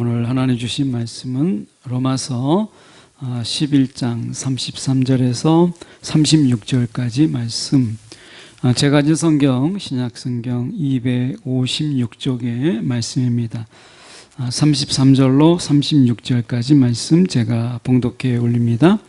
오늘 하나님 주신 말씀은 로마서 11장 33절에서 36절까지 말씀. 제가 가진 성경, 신약성경 256쪽의 말씀입니다. 33절로 36절까지 말씀 제가 봉독해 올립니다.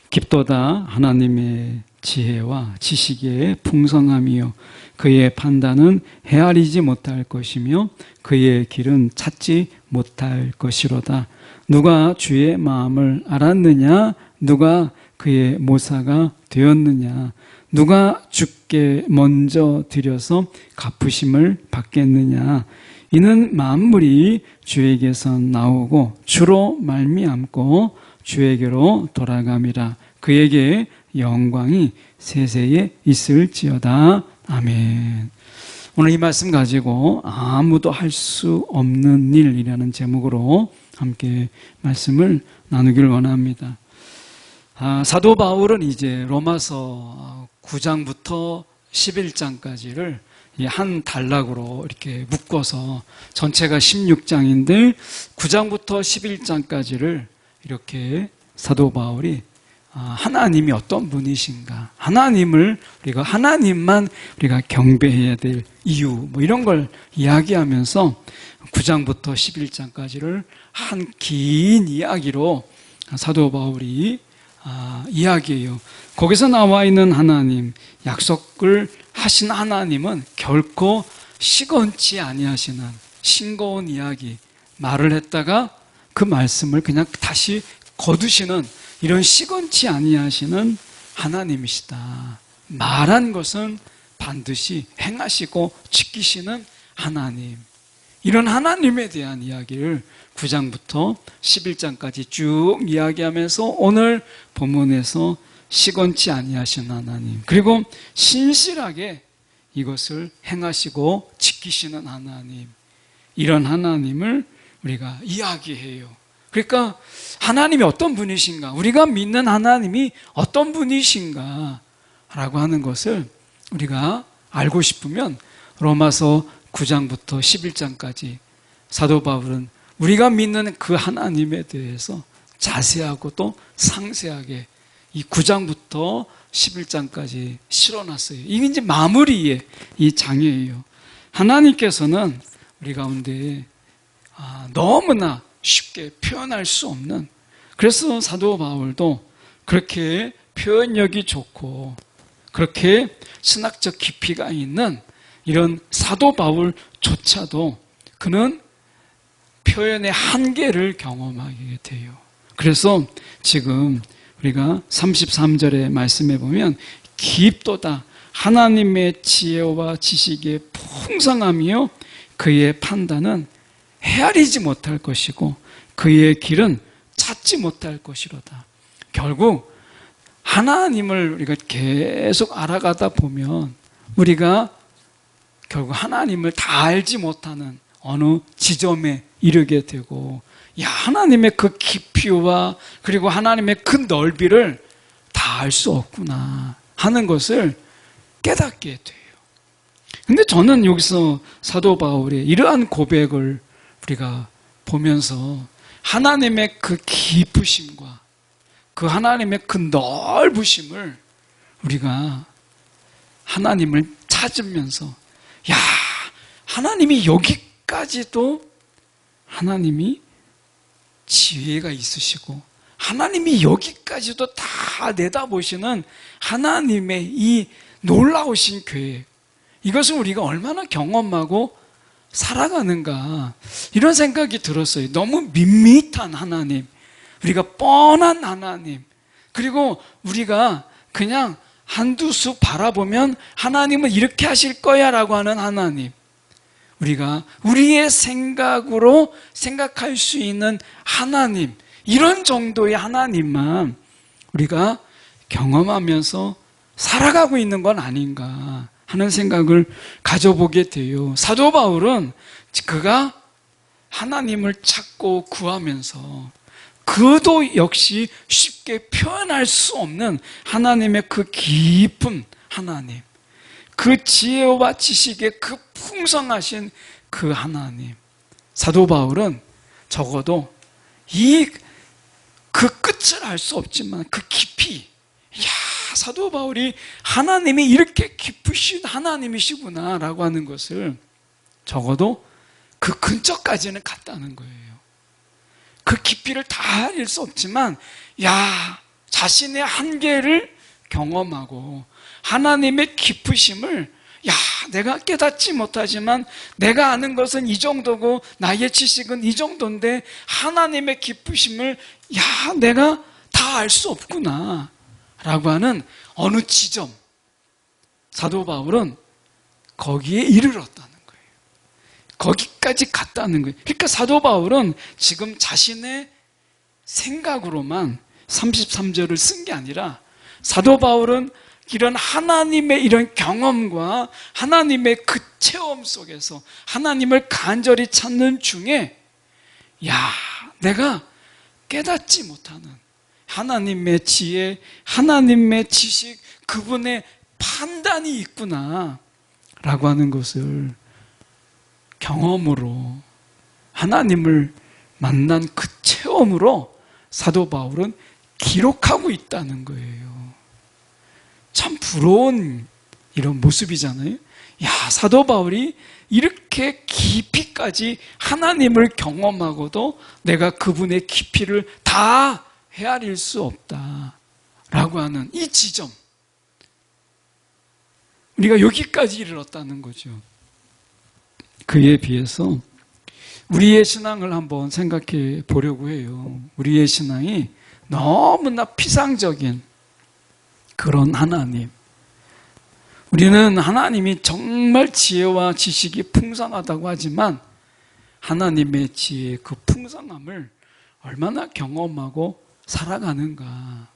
깊도다 하나님의 지혜와 지식의 풍성함이요 그의 판단은 헤아리지 못할 것이며 그의 길은 찾지 못할 것이로다. 누가 주의 마음을 알았느냐? 누가 그의 모사가 되었느냐? 누가 주께 먼저 드려서 갚으심을 받겠느냐? 이는 만물이 주에게서 나오고 주로 말미암고 주에게로 돌아감이라. 그에게 영광이 세세에 있을지어다. 아멘. 오늘 이 말씀 가지고 아무도 할 수 없는 일이라는 제목으로 함께 말씀을 나누기를 원합니다. 사도 바울은 이제 로마서 9장부터 11장까지를 한 단락으로 이렇게 묶어서 전체가 16장인데 9장부터 11장까지를 이렇게 사도 바울이 하나님이 어떤 분이신가, 하나님만 우리가 경배해야 될 이유, 이런 걸 이야기하면서 9장부터 11장까지를 한 긴 이야기로 사도 바울이 이야기해요. 거기서 나와 있는 하나님, 약속을 하신 하나님은 결코 시건치 아니하시는 싱거운 이야기, 말을 했다가 그 말씀을 그냥 다시 거두시는 이런 시건치 아니하시는 하나님이시다. 말한 것은 반드시 행하시고 지키시는 하나님. 이런 하나님에 대한 이야기를 9장부터 11장까지 쭉 이야기하면서 오늘 본문에서 시건치 아니하신 하나님, 그리고 신실하게 이것을 행하시고 지키시는 하나님, 이런 하나님을 우리가 이야기해요. 그러니까 하나님이 어떤 분이신가, 우리가 믿는 하나님이 어떤 분이신가 라고 하는 것을 우리가 알고 싶으면 로마서 9장부터 11장까지 사도 바울은 우리가 믿는 그 하나님에 대해서 자세하고 또 상세하게 이 9장부터 11장까지 실어놨어요. 이게 이제 마무리의 이 장이에요. 하나님께서는 우리 가운데 너무나 쉽게 표현할 수 없는, 그래서 사도 바울도 그렇게 표현력이 좋고 그렇게 신학적 깊이가 있는 이런 사도 바울조차도 그는 표현의 한계를 경험하게 돼요. 그래서 지금 우리가 33절의 말씀에 보면 깊도다 하나님의 지혜와 지식의 풍성함이요 그의 판단은 헤아리지 못할 것이고 그의 길은 찾지 못할 것이로다. 결국 하나님을 우리가 계속 알아가다 보면 우리가 결국 하나님을 다 알지 못하는 어느 지점에 이르게 되고, 하나님의 그 깊이와 그리고 하나님의 그 넓이를 다 알 수 없구나 하는 것을 깨닫게 돼요. 근데 저는 여기서 사도 바울의 이러한 고백을 우리가 보면서 하나님의 그 깊으심과 그 하나님의 그 넓으심을 우리가 하나님을 찾으면서 하나님이 여기까지도 하나님이 지혜가 있으시고 하나님이 여기까지도 다 내다보시는 하나님의 이 놀라우신 계획, 이것을 우리가 얼마나 경험하고 살아가는가 이런 생각이 들었어요. 너무 밋밋한 하나님, 우리가 뻔한 하나님, 그리고 우리가 그냥 한두 수 바라보면 하나님은 이렇게 하실 거야 라고 하는 하나님, 우리가 우리의 생각으로 생각할 수 있는 하나님, 이런 정도의 하나님만 우리가 경험하면서 살아가고 있는 건 아닌가 하는 생각을 가져보게 돼요. 사도 바울은 그가 하나님을 찾고 구하면서 그도 역시 쉽게 표현할 수 없는 하나님의 그 깊은 하나님, 그 지혜와 지식의 그 풍성하신 그 하나님, 사도 바울은 적어도 그 끝을 알 수 없지만 그 깊이, 사도 바울이 하나님이 이렇게 깊으신 하나님이시구나 라고 하는 것을 적어도 그 근처까지는 갔다는 거예요. 그 깊이를 다 알 수 없지만 자신의 한계를 경험하고 하나님의 깊으심을 내가 깨닫지 못하지만 내가 아는 것은 이 정도고 나의 지식은 이 정도인데 하나님의 깊으심을 내가 다 알 수 없구나 라고 하는 어느 지점, 사도 바울은 거기에 이르렀다는 거예요. 거기까지 갔다는 거예요. 그러니까 사도 바울은 지금 자신의 생각으로만 33절을 쓴 게 아니라 사도 바울은 이런 하나님의 이런 경험과 하나님의 그 체험 속에서 하나님을 간절히 찾는 중에 내가 깨닫지 못하는 하나님의 지혜, 하나님의 지식, 그분의 판단이 있구나 라고 하는 것을 경험으로, 하나님을 만난 그 체험으로 사도 바울은 기록하고 있다는 거예요. 참 부러운 이런 모습이잖아요. 사도 바울이 이렇게 깊이까지 하나님을 경험하고도 내가 그분의 깊이를 다 헤아릴 수 없다라고 하는 이 지점, 우리가 여기까지 이르렀다는 거죠. 그에 비해서 우리의 신앙을 한번 생각해 보려고 해요. 우리의 신앙이 너무나 피상적인 그런 하나님, 우리는 하나님이 정말 지혜와 지식이 풍성하다고 하지만 하나님의 지혜의 그 풍성함을 얼마나 경험하고 살아가는가,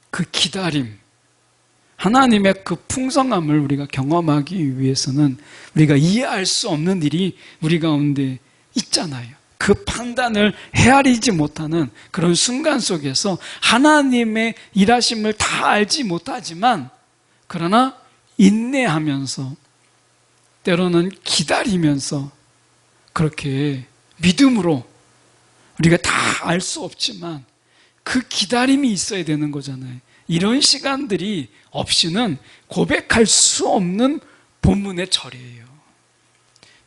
그 기다림, 하나님의 그 풍성함을 우리가 경험하기 위해서는 우리가 이해할 수 없는 일이 우리 가운데 있잖아요. 그 판단을 헤아리지 못하는 그런 순간 속에서 하나님의 일하심을 다 알지 못하지만 그러나 인내하면서 때로는 기다리면서 그렇게 믿음으로 우리가 다 알 수 없지만 그 기다림이 있어야 되는 거잖아요. 이런 시간들이 없이는 고백할 수 없는 본문의 절이에요.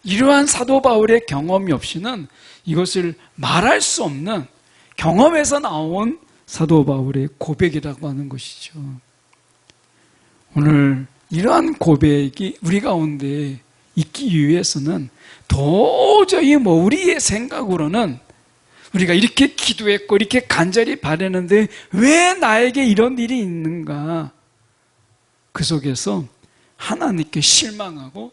이러한 사도 바울의 경험이 없이는 이것을 말할 수 없는 경험에서 나온 사도 바울의 고백이라고 하는 것이죠. 오늘 이러한 고백이 우리 가운데 있기 위해서는 도저히 우리의 생각으로는 우리가 이렇게 기도했고 이렇게 간절히 바라는데 왜 나에게 이런 일이 있는가, 그 속에서 하나님께 실망하고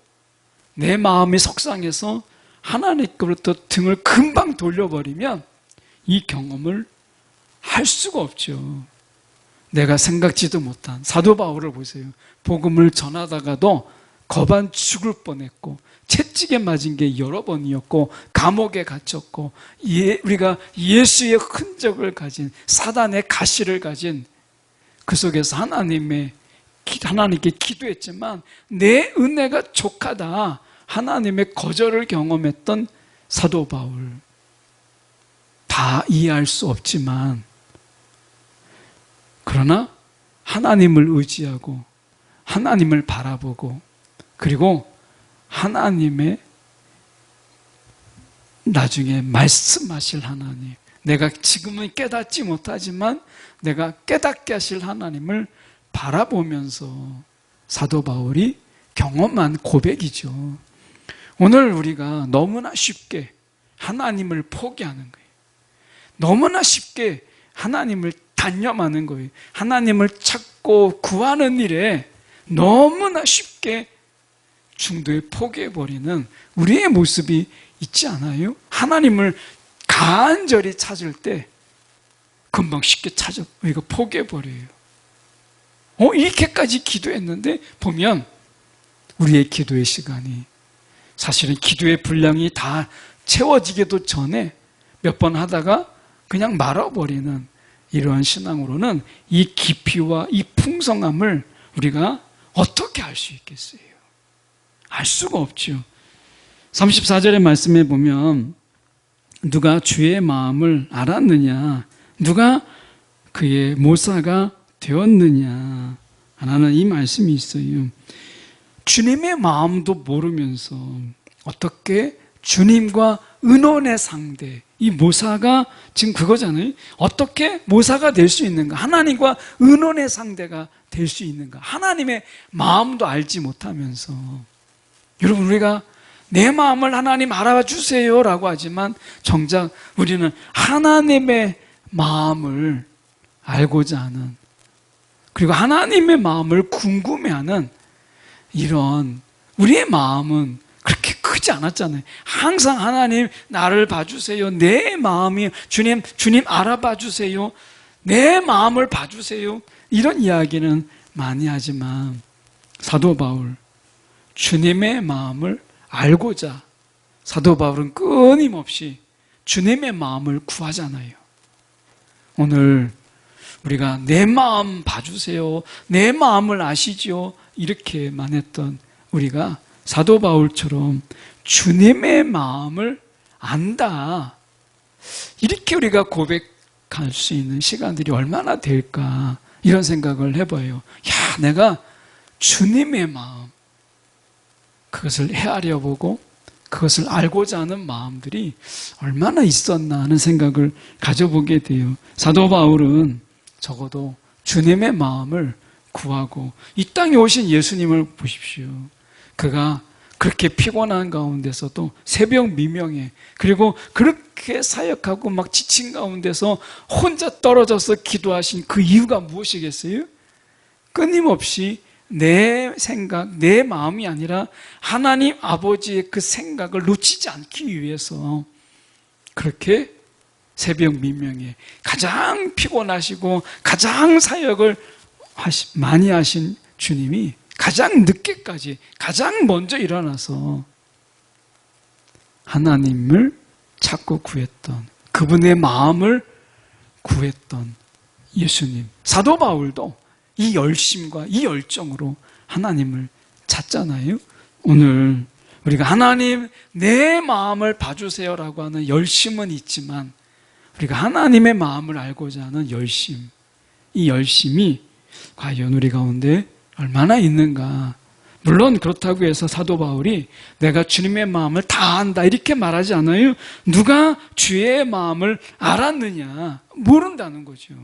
내 마음이 속상해서 하나님께로부터 등을 금방 돌려버리면 이 경험을 할 수가 없죠. 내가 생각지도 못한 사도 바울을 보세요. 복음을 전하다가도 거반 죽을 뻔했고 채찍에 맞은 게 여러 번이었고 감옥에 갇혔고 우리가 예수의 흔적을 가진 사단의 가시를 가진 그 속에서 하나님께 기도했지만 내 은혜가 족하다 하나님의 거절을 경험했던 사도 바울, 다 이해할 수 없지만 그러나 하나님을 의지하고 하나님을 바라보고 그리고 하나님의 나중에 말씀하실 하나님, 내가 지금은 깨닫지 못하지만 내가 깨닫게 하실 하나님을 바라보면서 사도 바울이 경험한 고백이죠. 오늘 우리가 너무나 쉽게 하나님을 포기하는 거예요. 너무나 쉽게 하나님을 단념하는 거예요. 하나님을 찾고 구하는 일에 너무나 쉽게 중도에 포기해버리는 우리의 모습이 있지 않아요? 하나님을 간절히 찾을 때 금방 쉽게 우리가 포기해버려요. 이렇게까지 기도했는데 보면 우리의 기도의 시간이 사실은 기도의 분량이 다 채워지기도 전에 몇 번 하다가 그냥 말아버리는 이러한 신앙으로는 이 깊이와 이 풍성함을 우리가 어떻게 알 수 있겠어요? 알 수가 없죠. 34절의 말씀에 보면 누가 주의 마음을 알았느냐? 누가 그의 모사가 되었느냐? 라는 이 말씀이 있어요. 주님의 마음도 모르면서 어떻게 주님과 의논의 상대, 이 모사가 지금 그거잖아요. 어떻게 모사가 될 수 있는가? 하나님과 의논의 상대가 될 수 있는가? 하나님의 마음도 알지 못하면서. 여러분, 우리가 내 마음을 하나님 알아주세요 라고 하지만 정작 우리는 하나님의 마음을 알고자 하는, 그리고 하나님의 마음을 궁금해하는 이런 우리의 마음은 그렇게 크지 않았잖아요. 항상 하나님 나를 봐주세요. 내 마음이 주님 알아봐 주세요. 내 마음을 봐주세요. 이런 이야기는 많이 하지만 사도 바울, 주님의 마음을 알고자 사도 바울은 끊임없이 주님의 마음을 구하잖아요. 오늘 우리가 내 마음 봐주세요. 내 마음을 아시죠? 이렇게만 했던 우리가 사도 바울처럼 주님의 마음을 안다, 이렇게 우리가 고백할 수 있는 시간들이 얼마나 될까, 이런 생각을 해봐요. 야, 내가 주님의 마음, 그것을 헤아려 보고 그것을 알고자 하는 마음들이 얼마나 있었나 하는 생각을 가져보게 돼요. 사도 바울은 적어도 주님의 마음을 구하고, 이 땅에 오신 예수님을 보십시오. 그가 그렇게 피곤한 가운데서도 새벽 미명에, 그리고 그렇게 사역하고 막 지친 가운데서 혼자 떨어져서 기도하신 그 이유가 무엇이겠어요? 끊임없이 내 생각, 내 마음이 아니라 하나님 아버지의 그 생각을 놓치지 않기 위해서 그렇게 새벽 미명에 가장 피곤하시고 가장 사역을 많이 하신 주님이 가장 늦게까지, 가장 먼저 일어나서 하나님을 찾고 구했던, 그분의 마음을 구했던 예수님, 사도 바울도 이 열심과 이 열정으로 하나님을 찾잖아요. 오늘 우리가 하나님 내 마음을 봐주세요라고 하는 열심은 있지만, 우리가 하나님의 마음을 알고자 하는 열심, 이 열심이 과연 우리 가운데 얼마나 있는가. 물론 그렇다고 해서 사도 바울이 내가 주님의 마음을 다 안다 이렇게 말하지 않아요. 누가 주의 마음을 알았느냐, 모른다는 거죠.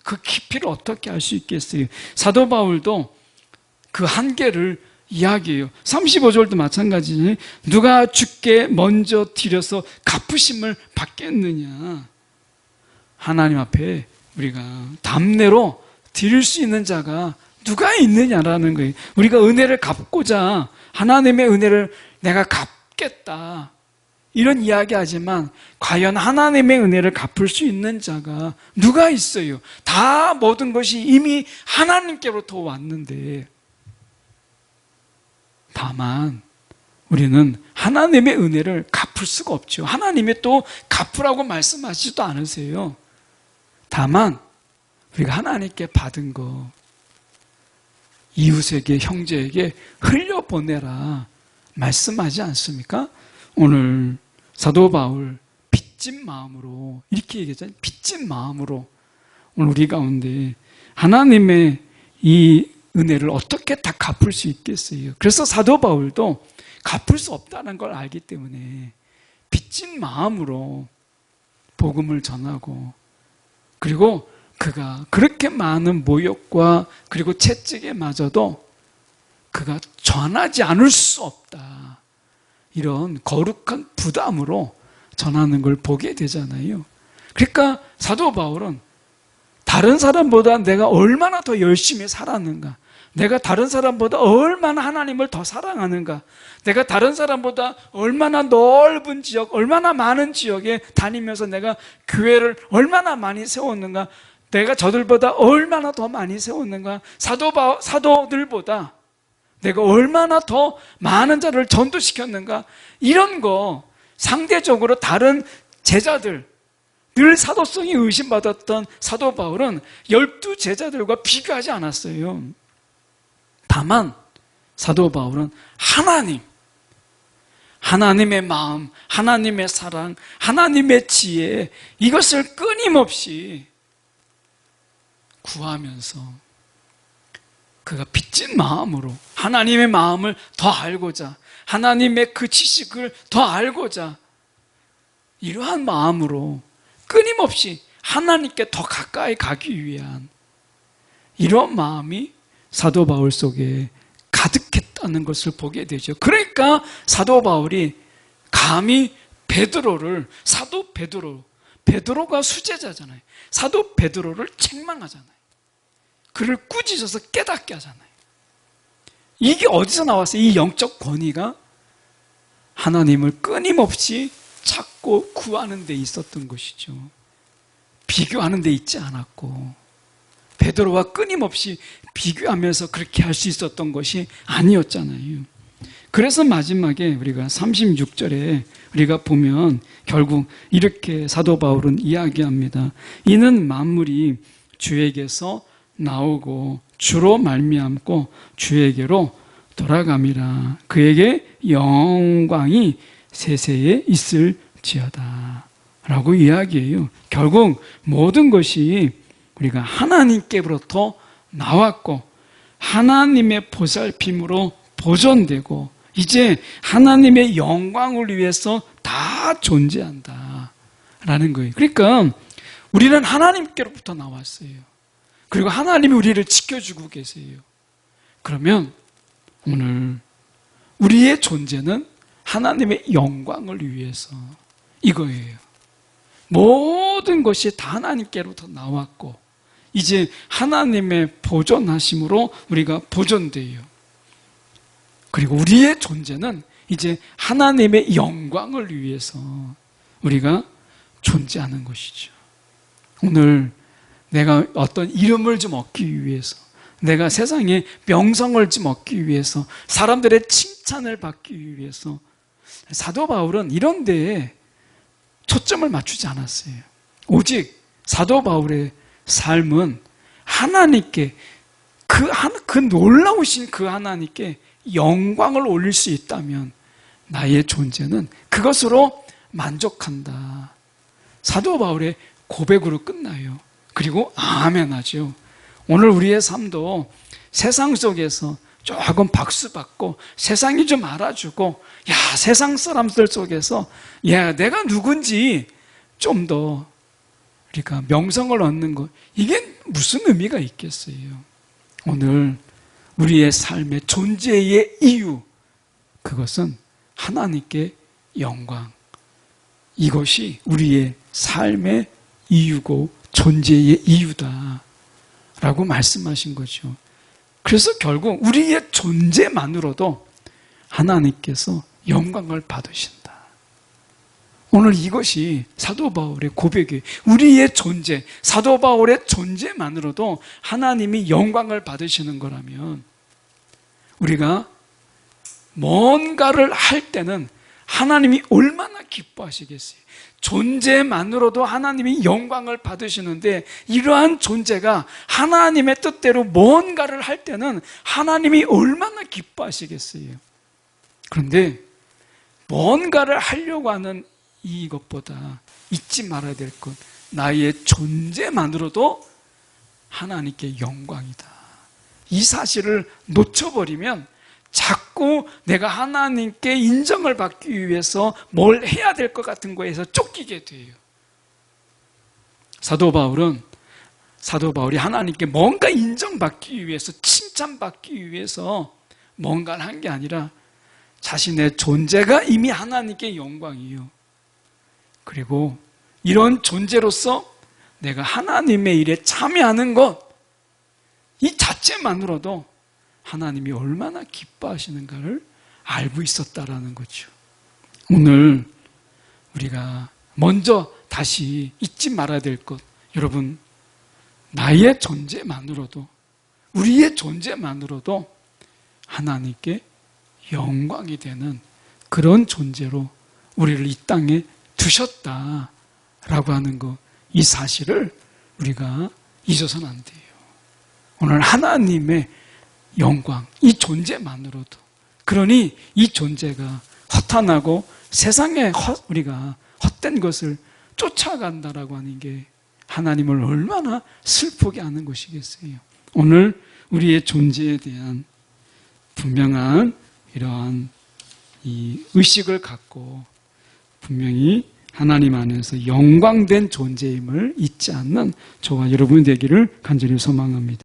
그 깊이를 어떻게 알 수 있겠어요? 사도 바울도 그 한계를 이야기해요. 35절도 마찬가지죠. 누가 주께 먼저 드려서 갚으심을 받겠느냐. 하나님 앞에 우리가 담내로 드릴 수 있는 자가 누가 있느냐라는 거예요. 우리가 은혜를 갚고자 하나님의 은혜를 내가 갚겠다, 이런 이야기하지만 과연 하나님의 은혜를 갚을 수 있는 자가 누가 있어요? 다 모든 것이 이미 하나님께로부터 왔는데, 다만 우리는 하나님의 은혜를 갚을 수가 없죠. 하나님이 또 갚으라고 말씀하시지도 않으세요. 다만 우리가 하나님께 받은 거 이웃에게, 형제에게 흘려보내라 말씀하지 않습니까? 오늘 사도 바울 빚진 마음으로 이렇게 얘기했잖아요. 빚진 마음으로 오늘 우리 가운데 하나님의 이 은혜를 어떻게 다 갚을 수 있겠어요? 그래서 사도 바울도 갚을 수 없다는 걸 알기 때문에 빚진 마음으로 복음을 전하고, 그리고 그가 그렇게 많은 모욕과 그리고 채찍에마저도 그가 전하지 않을 수 없다, 이런 거룩한 부담으로 전하는 걸 보게 되잖아요. 그러니까 사도 바울은 다른 사람보다 내가 얼마나 더 열심히 살았는가, 내가 다른 사람보다 얼마나 하나님을 더 사랑하는가, 내가 다른 사람보다 얼마나 넓은 지역, 얼마나 많은 지역에 다니면서 내가 교회를 얼마나 많이 세웠는가, 내가 저들보다 얼마나 더 많이 세웠는가, 사도들보다 내가 얼마나 더 많은 자를 전도시켰는가, 이런 거 상대적으로 다른 제자들, 늘 사도성이 의심받았던 사도 바울은 12 제자들과 비교하지 않았어요. 하나님의 마음, 하나님의 사랑, 하나님의 지혜, 이것을 끊임없이 구하면서 그가 빚진 마음으로 하나님의 마음을 더 알고자, 하나님의 그 지식을 더 알고자, 이러한 마음으로 끊임없이 하나님께 더 가까이 가기 위한 이런 마음이 사도 바울 속에 가득했다는 것을 보게 되죠. 그러니까 사도 바울이 감히 베드로를, 사도 베드로가 수제자잖아요. 사도 베드로를 책망하잖아요. 그를 꾸짖어서 깨닫게 하잖아요. 이게 어디서 나왔어요? 이 영적 권위가 하나님을 끊임없이 찾고 구하는 데 있었던 것이죠. 비교하는 데 있지 않았고, 베드로와 끊임없이 비교하면서 그렇게 할 수 있었던 것이 아니었잖아요. 그래서 마지막에 우리가 36절에 우리가 보면 결국 이렇게 사도 바울은 이야기합니다. 이는 만물이 주에게서 나오고 주로 말미암고 주에게로 돌아감이라. 그에게 영광이 세세에 있을지어다 라고 이야기해요. 결국 모든 것이 우리가 하나님께로부터 나왔고 하나님의 보살핌으로 보존되고 이제 하나님의 영광을 위해서 다 존재한다 라는 거예요. 그러니까 우리는 하나님께로부터 나왔어요. 그리고 하나님이 우리를 지켜주고 계세요. 그러면 오늘 우리의 존재는 하나님의 영광을 위해서 이거예요. 모든 것이 다 하나님께로부터 나왔고 이제 하나님의 보존하심으로 우리가 보존돼요. 그리고 우리의 존재는 이제 하나님의 영광을 위해서 우리가 존재하는 것이죠. 오늘 내가 어떤 이름을 좀 얻기 위해서, 내가 세상에 명성을 좀 얻기 위해서, 사람들의 칭찬을 받기 위해서 사도 바울은 이런 데에 초점을 맞추지 않았어요. 오직 사도 바울의 삶은 하나님께 그 놀라우신 그 하나님께 영광을 올릴 수 있다면 나의 존재는 그것으로 만족한다. 사도 바울의 고백으로 끝나요. 그리고 아멘 하죠. 오늘 우리의 삶도 세상 속에서 조금 박수받고 세상이 좀 알아주고 야 세상 사람들 속에서 야 내가 누군지 좀 더 우리가 명성을 얻는 것, 이게 무슨 의미가 있겠어요. 오늘 우리의 삶의 존재의 이유, 그것은 하나님께 영광, 이것이 우리의 삶의 이유고 존재의 이유다 라고 말씀하신 거죠. 그래서 결국 우리의 존재만으로도 하나님께서 영광을 받으신다. 오늘 이것이 사도 바울의 고백이에요. 우리의 존재, 사도 바울의 존재만으로도 하나님이 영광을 받으시는 거라면 우리가 뭔가를 할 때는 하나님이 얼마나 기뻐하시겠어요. 존재만으로도 하나님이 영광을 받으시는데 이러한 존재가 하나님의 뜻대로 뭔가를 할 때는 하나님이 얼마나 기뻐하시겠어요. 그런데 뭔가를 하려고 하는 이것보다 잊지 말아야 될 것, 나의 존재만으로도 하나님께 영광이다. 이 사실을 놓쳐버리면 자꾸 내가 하나님께 인정을 받기 위해서 뭘 해야 될 것 같은 거에서 쫓기게 돼요. 사도 바울이 하나님께 뭔가 인정받기 위해서, 칭찬받기 위해서 뭔가를 한 게 아니라 자신의 존재가 이미 하나님께 영광이에요. 그리고 이런 존재로서 내가 하나님의 일에 참여하는 것, 이 자체만으로도 하나님이 얼마나 기뻐하시는가를 알고 있었다라는 거죠. 오늘 우리가 먼저 다시 잊지 말아야 될 것, 여러분, 나의 존재만으로도, 우리의 존재만으로도 하나님께 영광이 되는 그런 존재로 우리를 이 땅에 두셨다라고 하는 것, 이 사실을 우리가 잊어서는 안 돼요. 오늘 하나님의 영광, 이 존재만으로도, 그러니 이 존재가 나타나고 세상에 우리가 헛된 것을 쫓아간다라고 하는 게 하나님을 얼마나 슬프게 하는 것이겠어요. 오늘 우리의 존재에 대한 분명한 이러한 이 의식을 갖고 분명히 하나님 안에서 영광된 존재임을 잊지 않는 저와 여러분이 되기를 간절히 소망합니다.